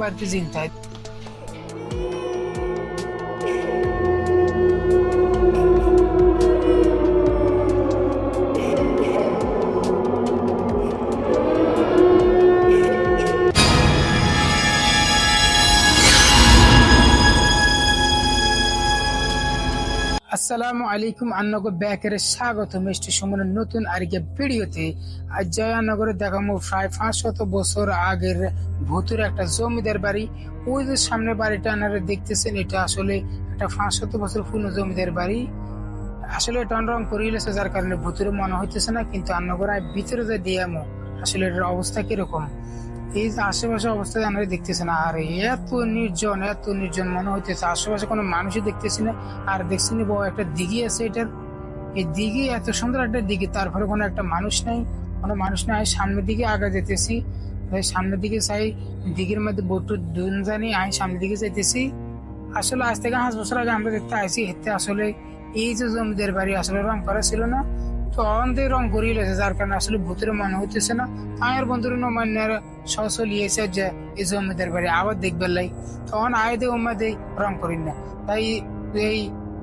বাড়তি চিন্তায় আসসালামু আলাইকুম আন্নগো ব্যাকের স্বাগত মিষ্টি সুমনের নতুন আরেকটা ভিডিওতে। আজ জয়ানগরে দেখাবো প্রায় 500 বছর আগের ভূতুর একটা জমিদার বাড়ি। ওই যে সামনে বাড়িটা আপনারা দেখতেছেন, এটা আসলে একটা 500 বছর পুরনো জমিদার বাড়ি। আসলে এটা রং করে গেছে, যার কারণে ভূতুরে মনে হইতেছে না, কিন্তু আন্নগর ভিতরে যে দিয়ামো আসলে এটার অবস্থা কিরকম। এই যে আশেপাশে অবস্থা আপনারা দেখতেছেন, আর এত নির্জন মনে হইতেছে, আশেপাশে কোনো মানুষই দেখতেছি না। আর দেখছি না বড় একটা দিঘি আছে, এটার এই দিঘি এত সুন্দর একটা দিঘি, তারপরে কোনো একটা মানুষ নাই, সামনের দিকে আগে যেতেছি, সামনের দিকে চাই, দিঘির মধ্যে বোট দুন জানি আমি সামনের দিকে যাইতেছি। আসলে আজ থেকে 5 বছর আগে আমরা দেখতে আইছি, হেতে আসলে এই যে জমিদার বাড়ি আসলে রং করা ছিল না, তো অন্ধের রং করিয়ে লেছে, যার কারণে আসলে ভূতের মনে হইতেছে না। আমার বন্ধুর নমান্যের সচলিয়েছে যে এই জমিদার বাড়ি আবার দেখবার লাই, তখন আয় দে ওমা দেই রং করি না। তাই এই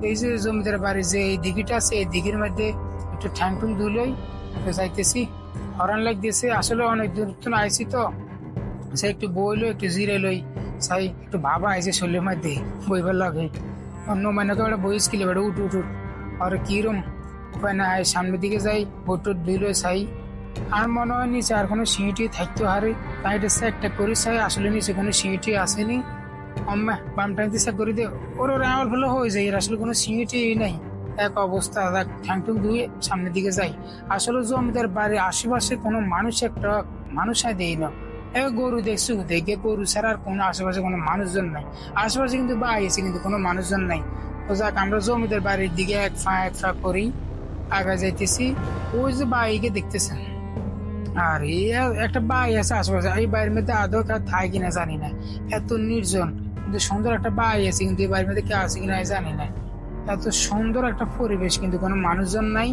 এই যে জমিদার বাড়ি যে এই দিঘিটা আছে, এই দিঘির মধ্যে একটু ঠ্যাং টুং ধুলেই যাইতেছি, হরান লাগতেছে। আসলে অনেক দূর আইছি, তো সে একটু বইলো, একটু জিরে লই, সাই একটু ভাবা আইছে শরীরের মধ্যে বইবার লাগে। অন্য মানকে ওটা বইস কিলে বেড়ে উঠ আর কিরম উপায় না, সামনের দিকে যাই, বোট ধুইল চাই। আর মনে হয় নিচে আর কোনো সিঁড়িটি থাকতে হারে, তাই এটা একটা করি চাই, আসলে নিচে কোনো সিঁড়িটি আসেনি। আম্মা বাম টাইমতে চেক করে দে, ওর আমার ভালো হয়ে যায়, এর আসলে কোনো সিঁড়িটি নাই। এক অবস্থা, ঠ্যাং টুং ধুয়ে সামনের দিকে যাই। আসলে জমিদার বাড়ির আশেপাশে কোনো একটা মানুষ দেই না। গরু দেখছি, দেখে গরু ছাড়া আর কোনো আশেপাশে কোনো মানুষজন নাই। আশেপাশে কিন্তু বাই আছে, কিন্তু কোনো মানুষজন নাই। তো যাক, আমরা জমিদার বাড়ির দিকে এক ফা করি আগা যাইতেছি। ওই যে বাইকে দেখতেছেন, আর একটা বাই আছে আশেপাশে, এই বাড়ির মধ্যে আদৌ কেউ থাকে কিনা জানি না, এত নির্জন। কিন্তু সুন্দর একটা বাই আছে, কিন্তু এই বাড়ির মধ্যে কেউ আছে কিনা জানি না। এত সুন্দর একটা পরিবেশ, কিন্তু কোনো মানুষজন নাই।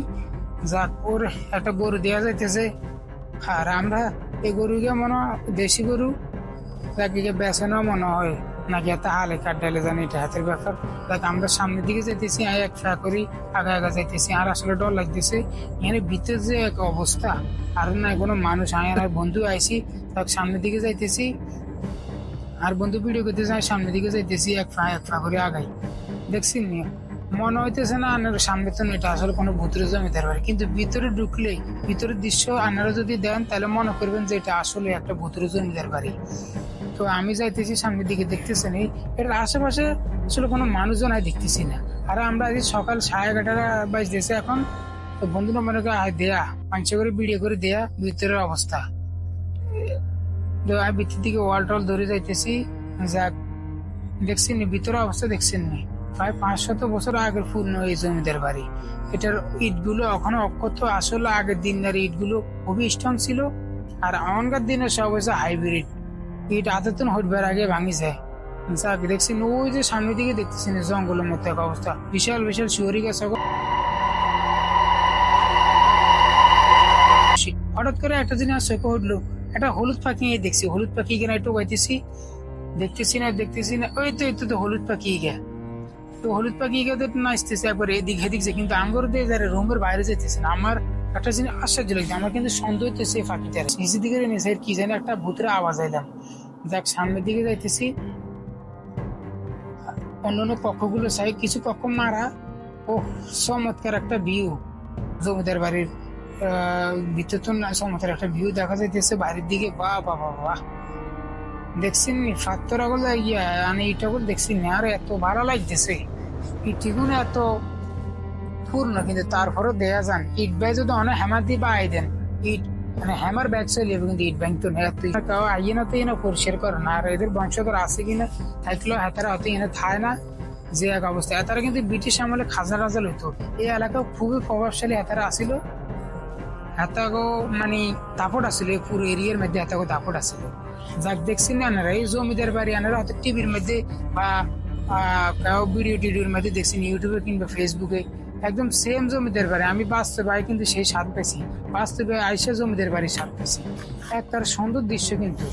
যাক, ওর একটা গরু দেওয়া যাইতেছে, আর আমরা এই গরুকে মনে হয় দেশি গরু, যাকে বেচানো মনে হয় নাকি এত হালে কাটালে জানি, এটা হাতের ব্যাপার। দেখ, আমরা সামনের দিকে যাইতেছি, এক ফ্যা করি আগা যাইতেছি, আর আসলে ডর লাগতেছে। এখানে ভিতরে যে এক অবস্থা, আর না কোনো মানুষ, আর বন্ধু আইসি, দেখ সামনের দিকে যাইতেছি, আর বন্ধু ভিডিও করতেছে, আমি সামনের দিকে যাইতেছি, এক ফ্যা করে আগাই। দেখছি মনে হইতেছে না আপনার সামনে তো এটা আসলে কোনো ভূতের জমিদার বাড়ি, কিন্তু ভিতরে ঢুকলেই ভিতরের দৃশ্য আপনারা যদি দেন তাহলে মনে করবেন যে এটা আসলে একটা ভূতের জমিদার বাড়ি। তো আমি যাইতেছি সামনের দিকে, দেখতেছেন এটার আশেপাশে আসলে কোনো মানুষজন দেখতেছি না। আর আমরা আজ সকাল 11:30 বাজতেছে এখন। তো বন্ধুরা মনে করে দেয়া পাঁচশো করে ভিডিও করে দেয়া ভিতরের অবস্থা। আমি ভিতর দিকে ওয়াল টল ধরে যাইতেছি। যাক, দেখছি ভিতরের অবস্থা দেখছেন প্রায় 500 বছর আগের পূর্ণ এই জমিদার বাড়ি। এটার ইটগুলো এখনো অক্ষত, আসলে আগের দিনের ইটগুলো খুবই স্ট্রং ছিল, আর এখনকার দিনে সব হয়েছে হাইব্রিড ইট, আদতন হইবার আগে ভাঙি যায়। যাক, দেখছি ওই যে সামনের দিকে দেখতেছি জঙ্গলের মতো এক অবস্থা, বিশাল বিশাল শিওরি গাছ। হঠাৎ করে একটা জিনিস চোখে উঠলো, একটা হলুদ পাখি দেখছি, হলুদ পাখি কিনা একটু গাইতেছি, দেখতেছি না, ওই তো হলুদ পাখি গে। তো হলুদ পাখি গেতে নাচতেছে একবার এদিক হেদিক, কিন্তু আঙ্গুর দিয়ে যারা রুমের বাইরে যেতেছে না। আমার একটা জিনিস আশ্চর্য লাগছে, আমার কিন্তু সন্দেহ হইতেছে পাখিটা নিচের দিকে নিচে কি জানি একটা ভূতের আওয়াজ আইলাম। যাক, সামনের দিকে যাইতেছি, অন্যান্য পক্ষগুলো চাই, কিছু পক্ষ মারা। ও চমৎকার একটা ভিউ, জমিদার বাড়ির ভিতর তো চমৎকার একটা ভিউ দেখা যাইতেছে বাইরের দিকে। বাহ বাহ বাহ বাহ, দেখছেন ফাত্তরা গুলো ইটাগুলো দেখছি, আর এত ভালো লাগতেছে। ইটিগুলো এত পূর্ণ, কিন্তু তারপরে দেয়া যান ইট ব্যাগ যদি অনেক হ্যামার দিয়ে বাই দেন, ইট মানে হ্যামার ব্যাগ চলে যাবে, কিন্তু ইট ব্যাংক তো কেউ আইয়ে না, তো এনে পরিষ্কার করে না। আর এদের বংশধর আছে কিনা থাকলেও হাতারা হয়তো এনে থায় না, যে এক অবস্থা। এতারা কিন্তু ব্রিটিশ আমলে খাজা রাজা লইতো, এই এলাকা খুবই প্রভাবশালী এতারা আসিল। হাতাগো মানে দাপট আসিল, পুরো এরিয়ার মধ্যে হাতাগো দাপট আসিল। যাক, দেখছেন না আনারা এই জমিদার বাড়ি, আনারা হয়তো টিভির মধ্যে বা ভিডিও টিডিওর মধ্যে দেখছেন, ইউটিউবে কিংবা ফেসবুকে, একদম সেম জমিদার বাড়ি। আমি বাস্তবে কিন্তু সেই স্বাদ পেয়েছি, বাস্তবে আইসা জমিদার বাড়ির স্বাদ পেয়েছি। এক তার সুন্দর দৃশ্য, কিন্তু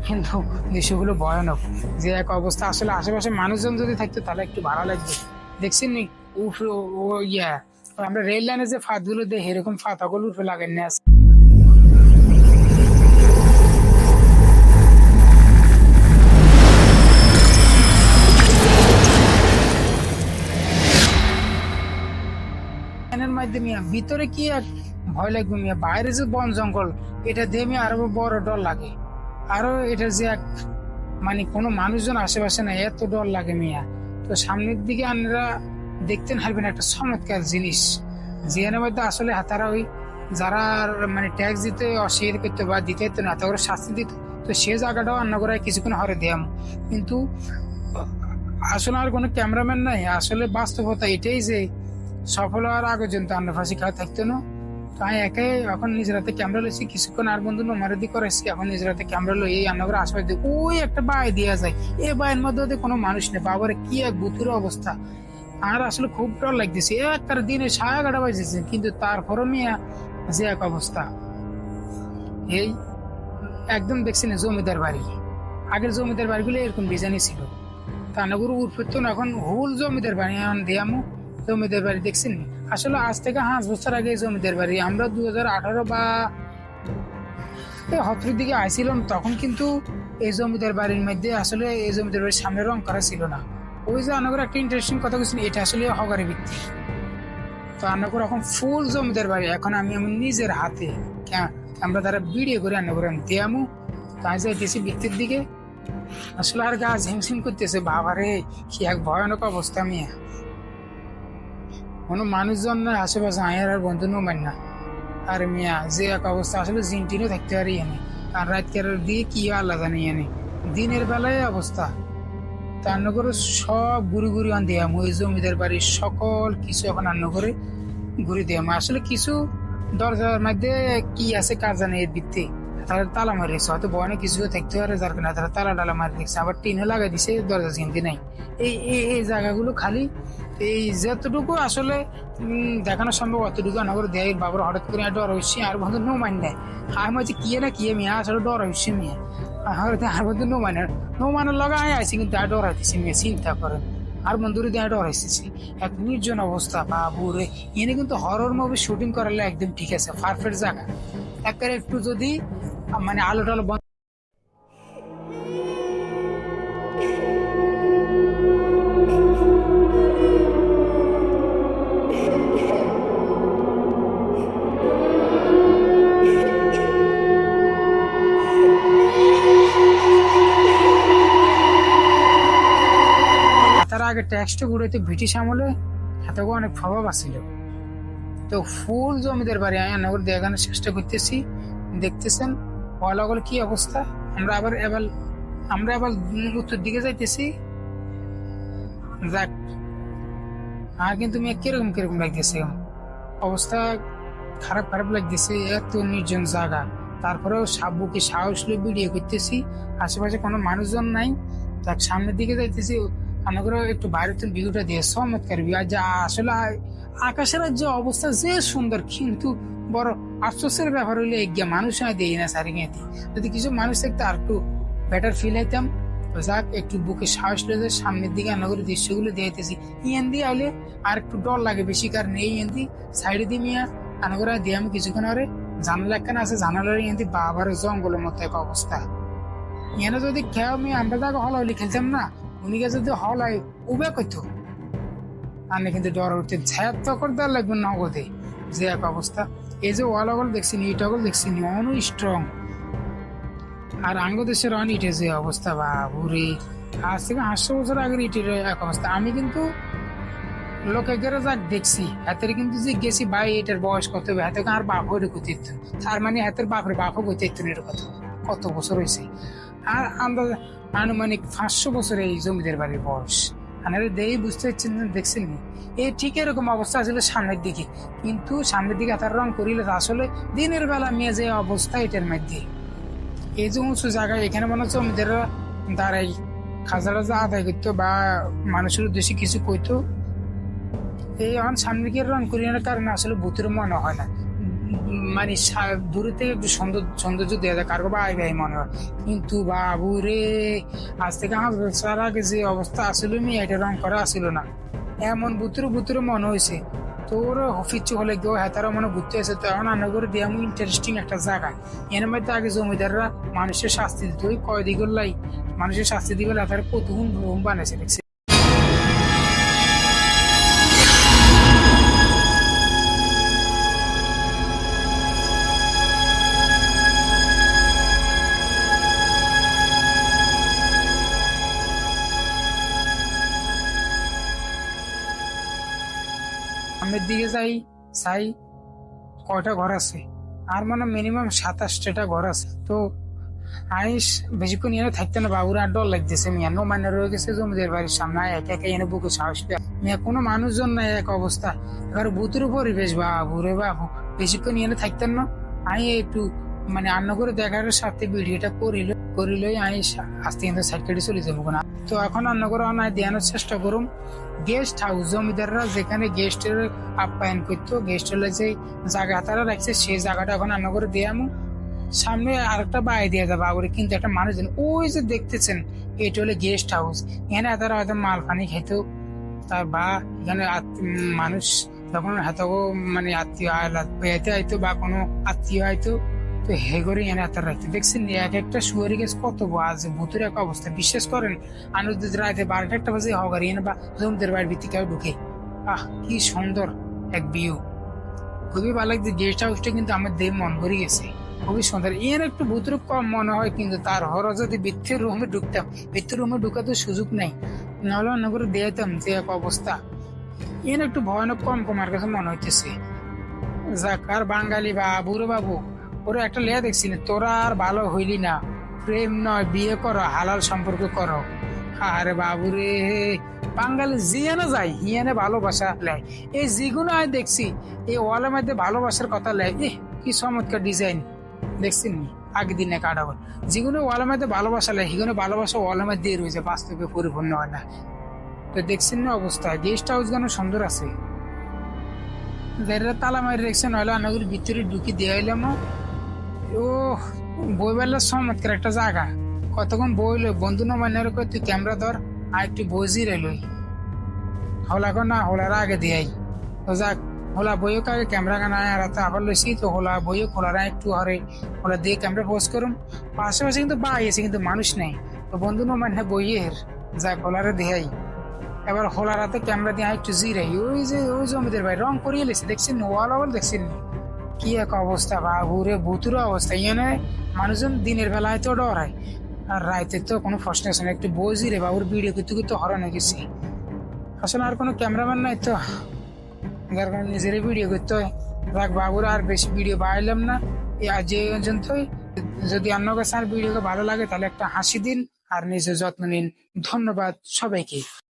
কিন্তু দৃশ্যগুলো ভয়ানক। যে এক অবস্থা, আসলে আশেপাশে মানুষজন যদি থাকতো তাহলে একটু ভালো লাগবে। দেখছেন নি উফরে ও ইয়া আমরা রেল লাইনে যে ফাঁদগুলো দেখি এরকম ফাঁদাগুলো উঠে লাগাই না। এর মধ্যে মিয়া ভিতরে কি এক ভয় লাগবে মিয়া, বাইরে যে বন জঙ্গল এটা দিয়ে মিয়া আরো বড় ডর লাগে। আরো এটা যে এক মানে কোনো মানুষজন আশেপাশে না, এত ডর লাগে মিয়া। তো সামনের দিকে আপনারা দেখতেন হারবেন একটা চমৎকার জিনিস, যেখানের মধ্যে আসলে তারা ওই যারা মানে ট্যাক্স দিতে অস্বীকার করতে বা দিতে হতো না তারা শাস্তি দিত। তো সে জায়গাটাও রান্না করে কিছুক্ষণ হরে দিয়াম, কিন্তু আসলে আর কোনো ক্যামেরাম্যান নাই। আসলে বাস্তবতা এটাই যে সফল হওয়ার আগে পর্যন্ত আন্না ফাঁসি খাওয়া থাকতো না। তো আমি একাই এখন নিজের হাতে ক্যামেরা লইছি, কিছুক্ষণ আর বন্ধু নোমারি করেছি, এখন নিজের হাতে ক্যামেরা লই এই রান্নাঘরে আশপাশ দিয়ে ওই একটা বাই দেওয়া যায়, এই বাইয়ের মধ্যে কোনো মানুষ নেই। বাবার কি এক বুতুর অবস্থা। আর আসলে খুব ডর লাগতেছে, একটা দিনে 11:30 বাজেছে, কিন্তু তারপরও মিয়া যে এক অবস্থা। এই একদম দেখছি না জমিদার বাড়ি, আগের জমিদার বাড়িগুলো এরকম ডিজাইনই ছিল। তানাগুরু উঠতো না, এখন হুল জমিদার বাড়ি এখন দিয়ামু জমিদার বাড়ি দেখছেন। আসলে আজ থেকে 5 বছর আগে জমিদার বাড়ি আমরা 2018 বা হত্রির দিকে আইছিলাম, তখন কিন্তু এই জমিদার বাড়ির মধ্যে আসলে এই জমিদার বাড়ির সামনে রং করা ছিল না। ওই যে আনাগর একটা ইন্টারেস্টিং কথা বলছেন, এটা আসলে হগারি ভিত্তি। তো আনাগর এখন ফুল জমিদার বাড়ি, এখন আমি আমার নিজের হাতে আমরা তারা ভিডিও করে আনাগর আমি দিয়ামু। তাই যাইতেছি ভিত্তির দিকে, আসলে আর গা ঝিমঝিম করতেছে। বাবারে কি এক ভয়ানক অবস্থা মিয়া, কোনো মানুষজন না আশেপাশে, আয়ের আর বন্ধু নোমান না। আর মিয়া যে এক অবস্থা, আসলে জিনটিনও থাকতে পারি এনে। আর রাতকার দিয়ে কি আল্লাহ জানি এনে, দিনের বেলায় অবস্থা। তার করে সব ঘুরি ঘুরি আন দিয়াম ওই জমিদার বাড়ির সকল কিছু এখন রান্ন করে ঘুরে দিয়াম। আসলে কিছু দরজার মধ্যে কি আছে কার জানে এর ভিত্তি, তারা তালা মারি রেখেছে, হয়তো বনে কিছু থাকতে পারে যার কারণে তারা তালা টালা মারি রেখেছে, আবার টিনও লাগাই দিছে, দরজা চিনতে নাই। এই এই জায়গাগুলো খালি এই যতটুকু আসলে দেখানো সম্ভব অতটুকু নগর দেয়। বাবার হঠাৎ করে ডর হচ্ছে আর বন্ধু নো মান নেয়, আর মনে হচ্ছে কিয়ে না কিয়ে মিয়া আসলে ডর হচ্ছে মিয়া, আর বন্ধু নো মানের লগে আমি আইসি, কিন্তু আর ডর হইতেছি মিয়া চিন্তা করেন। আর বন্ধুরে দিয়ে ডর হইতেছি, এক নির্জন অবস্থা বাবুরে। এনে কিন্তু হরর মুভি শুটিং করালে একদম ঠিক আছে, পারফেক্ট জায়গা। একটু যদি মানে আলো টালো বন্ধ তার আগে ট্যাক্সটা ঘুরেতে ব্রিটিশ আমলে হাতেও অনেক প্রভাব আছিল। তো ফুল জমিদের বাড়ি আমি দেখানোর চেষ্টা করতেছি, দেখতেছেন ওয়ালাগুলো কি অবস্থা। আমরা আবার উত্তর দিকে যাইতেছি। যাক, আর কিন্তু মেয়ে কিরকম লাগতেছে, অবস্থা খারাপ লাগতেছে, এত নির্জন জায়গা। তারপরেও বুকে সাহস নিয়ে ভিডিও করতেছি, আশেপাশে কোনো মানুষজন নাই। যাক, সামনের দিকে যাইতেছি, মনে করো একটু বাইরে তো ভিউটা দিয়ে চমৎকার ভিউ। আর যা আসলে আকাশের যে অবস্থা যে সুন্দর, কিন্তু বড় আফসোসের ব্যাপার হইলে এগিয়ে মানুষ হয় দেই না সারিংয়েতে। যদি কিছু মানুষ থাকতে আর একটু বেটার ফিল হইতাম। যাক, একটু বুকে সাহস লেগে সামনের দিকে নগরের দৃশ্যগুলো দেখতেছি। ইয়ান দিয়ে আইলে আর একটু ডর লাগে বেশি, কারণ এই ইয়ান্দি সাইডে দিয়ে মিয়া আনগরা দিয়ে আমি কিছুক্ষণ আরে জানালা একখানা আছে, জানালার ইয়ান্দি বাবার জঙ্গলের মতো এক অবস্থা। ইয়ানে যদি খেয়ে আমি আমরা যাকে হল হলি খেলতাম না, উনিকে যদি হল হয় উবে করতো আমি কিন্তু ডর উঠতে ঝ্যাপ তখন দেওয়ার লাগবে নগদে, যে এক অবস্থা। এই যে ওয়ালাগল দেখছিনি, ইটাগল দেখছিনি, অন স্ট্রং। আর আঙ্গ দেশের অন ইটে যে অবস্থা বাবুরে, আজ থেকে 800 বছর আগের ইটের এক অবস্থা। আমি কিন্তু লোকেরা যাক দেখছি হাতের, কিন্তু যে গেছি ভাই এটার বয়স কত হবে, হাতে আর বাপ হয়ে করতে ইত, তার মানে হাতের বাপের বাপও করতে ইত এর কথা, কত বছর হয়েছে। আর আমরা আনুমানিক 500 বছর এই জমিদের বাড়ির বয়স। আনারে দেই বুঝতে পারছেন, দেখছেন এই ঠিক এরকম অবস্থা ছিল সামনের দিকে, কিন্তু সামনের দিকে তার রং করিলে আসলে দিনের বেলা মেয়ে যে অবস্থা এটার মধ্যে। এই যে উঁচু জায়গায় এখানে মনে হচ্ছে জমিদাররা দাঁড়াই খাজারা যা আদায় করতো বা মানুষের উদ্দেশ্যে কিছু কইতো। এই এখন সামনে গিয়ে রং করিয়ার কারণে আসলে ভূতের মনে হয় না, মানে দূরে থেকে একটু সৌন্দর্য দেওয়া যায় কারো ভাই ভাই মনে হয়, কিন্তু বাবু রে আজ থেকে 5 বছর আগে যে অবস্থা আসলে এটা রং করা আসিল না, এমন বুতুরে বুতুরে মনে হয়েছে। তোর অফিস হলে গিয়ে হেতারা মনে ঘুরতে আছে, তো এখন রান্না করে দিয়ে এমন ইন্টারেস্টিং একটা জায়গা। এর মধ্যে আগে জমিদাররা মানুষের শাস্তি দিত, ওই কয়েদি করলাই মানুষের শাস্তি দিবে তার কতগুণ রুম বানাইছে দেখছি। সামনের দিকে যাই, চাই কয়টা ঘর আছে, আর মানে মিনিমাম 27টা ঘর আছে। তো আইস বেশিক্ষণ এনে থাকতে না, বাবুর আর ডর লাগতেছে। মিয়া নো মানে রয়ে গেছে জমিদের বাড়ির সামনে, একা একা এনে বুকে সাহস পেয়ে মিয়া কোনো মানুষজন নাই, এক অবস্থা এবার ভূতের পরিবেশ। বাবুরে বাবু বেশিক্ষণ এনে থাকতেন না। আমি একটু মানে আন্ন করে দেখার সাথে ভিডিওটা করিলই আমি আস্তে কিন্তু সাইড কেটে চলে যাবো না। তো এখন রান্না করে আনায় দেওয়ানোর চেষ্টা করুম গেস্ট হাউস। জমিদাররা যেখানে গেস্টের আপ্যায়ন করতো, গেস্ট হলে যে জায়গা তারা রাখছে সেই জায়গাটা এখন রান্না করে দেয়ামু। সামনে আরেকটা বাড়ি দিয়ে যাবে বাবুরে, কিন্তু একটা মানুষজন ওই যে দেখতেছেন এটা হলে গেস্ট হাউস। এখানে তারা হয়তো মাল পানি খেতো, তা বা এখানে মানুষ যখন হয়তো মানে আত্মীয় বেড়াতে আইতো বা কোনো আত্মীয় আইতো, তো হে করে এনে হাতে রাখতে দেখছেন এক একটা শুয়ারি গেছে কত আজ ভূতের এক অবস্থা। বিশ্বাস করেন আমি রাতে 12টা 1টা বাজে হগারি এনে বা জমিদের বাড়ির ভিত্তি কেউ ঢুকে। কি সুন্দর এক ভিউ, খুবই ভালো লাগছে। গেস্ট হাউসটা কিন্তু আমার দেহ মন ভরে গেছে, খুবই সুন্দর। এর একটু ভূতের কম মনে হয়, কিন্তু তার হর যদি বৃত্তের রুমে ঢুকতাম, বৃত্তের রুমে ঢুকাতে সুযোগ নাই, নাহলে অন্য করে দিয়েতাম যে এক অবস্থা। এর একটু ভয়ানক কম আমার কাছে মনে হইতেছে। যাক, আর বাঙালি বাবুরে বাবু ওরা একটা লেয়া দেখছি না, তোরা আর ভালো হইলি না, প্রেম নয় বিয়ে করো, হালাল সম্পর্ক করো। আরে বাবুরে বাঙালি জিয়ানে যায় হিয়ানে ভালোবাসা লেয়, এই যেগুলো আমি দেখছি এই ওয়ালের মধ্যে ভালোবাসার কথা লেয়। কি চমৎকার ডিজাইন দেখছেন নি আগে দিনে কাটাবো, যেগুলো ওয়ালের মধ্যে ভালোবাসা লেয় সেগুলো ভালোবাসা ওয়ালের মধ্যে রয়েছে, বাস্তবে পরিপূর্ণ হয় না। তো দেখছেন না অবস্থা, গেস্ট হাউস গানো সুন্দর আছে, তালা মারি রেখছেন, নইলে অনেকগুলো ভিতরে ঢুকি দিয়ে এলাম। ও বই বেলার চমৎকার একটা জায়গা, কতক্ষণ বই লই বন্ধু নমান্যার কই তুই ক্যামেরা ধর আর একটু বজি রে লই, হলা কর না হোলার আগে দিয়াই। তো যাক, হোলা বইও কাগে ক্যামেরা গানা আর আবার লইছি, তো হোলা বইও খোলারা একটু হরে হোলা দিয়ে ক্যামেরা পোস্ট করুম। পাশাপাশি কিন্তু বাই আছে কিন্তু মানুষ নেই, তো বন্ধু নমান্য বইয়ের যাক হোলারে দিয়াই। এবার হোলার হাতে ক্যামেরা দিয়ে একটু জিরাই, ওই যে ওই জমিদের ভাই রং করিয়ে লেছে দেখছেন, ওয়াল ওয়াল দেখছেন কি এক অবস্থা। বাবুরে ভুতুর অবস্থা, ইয়ানে মানুষজন দিনের বেলায় তো ডরায়, আর রাইতে তো কোনো প্রশ্ন আছে না। একটু বজি রে বাবুর ভিডিও করতে করতে হরণ হয়ে গেছি, আসলে আর কোনো ক্যামেরাম্যান নাই তো, যার কারণে নিজেরই ভিডিও করতে হয়। রাখ বাবুর আর বেশি ভিডিও বাড়াইলাম না, আজ এই পর্যন্তই। যদি আপনার কাছে আর ভিডিও ভালো লাগে তাহলে একটা হাসি দিন আর নিজের যত্ন নিন। ধন্যবাদ সবাইকে।